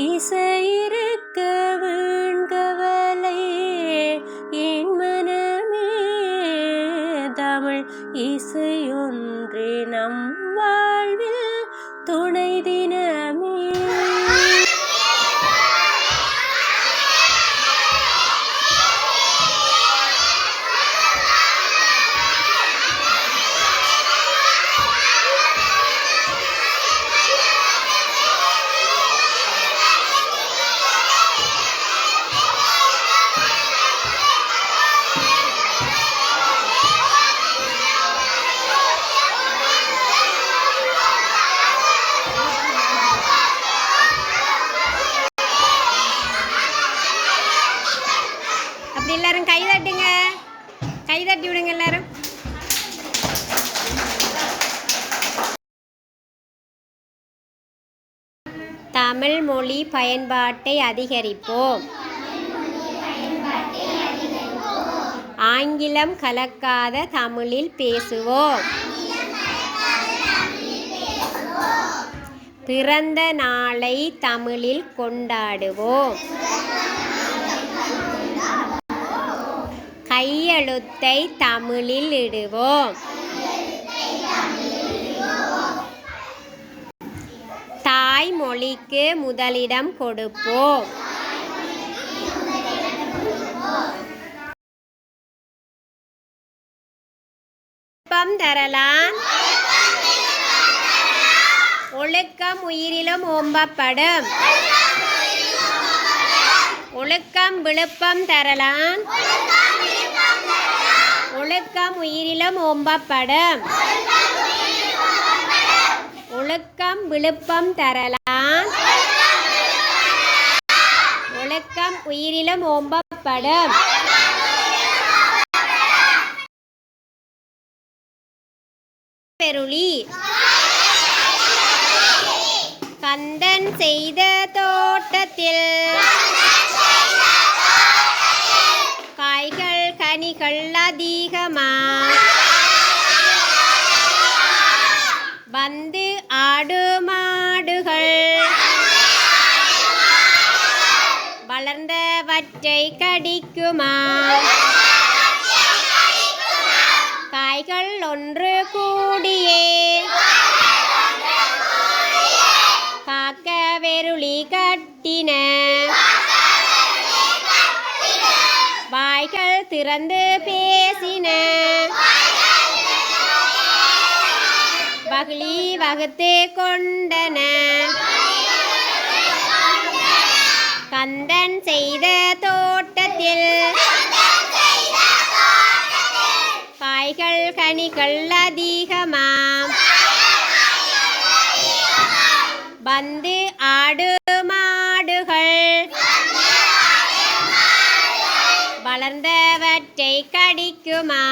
இசையிருக்க வேண்கவலை என் மனமே தமிழ் இசையொன்றே நம் வாழ்வில் துணை தினமே. எல்லாரும் கை தட்டுங்க, கை தட்டி விடுங்க எல்லாரும். தமிழ் மொழி பயன்பாட்டை அதிகரிப்போம். ஆங்கிலம் கலக்காத தமிழில் பேசுவோம். பிறந்த நாளை தமிழில் கொண்டாடுவோம். கையெழுத்தை தமிழில் இடுவோம். தாய்மொழிக்கு முதலிடம் கொடுப்போம். ஒழுக்கம் தரலாம், ஒழுக்கம் உயிரிலும் ஓம்பப்படும். ஒழுக்கம் விழுப்பம் தரலாம், ஒழுக்கம் உயிரிலும் ஓம்பப்படும். ஒழுக்கம் விழுப்பம் தரலாம், ஒழுக்கம் உயிரிலும் ஓம்பப்படும். பெருளி கந்தன் செய்த தோட்டத்தில் காய்கள் கனிகள் அதிகமா வந்து ஆடு மாடுகள் வளர்ந்தவற்றை கடிக்குமா. காய்கள் ஒன்று கூடியே காக்க வெருளி கட்டின. வாய்கள் திறந்து பேசின. வகிலி வகுத்து கொண்டன. கந்தன் செய்த தோட்டத்தில் காய்கள் கனிகள் அதிகமாம் வந்து ஆடு மாடுகள் வளர்ந்தவற்றை கடிக்குமா.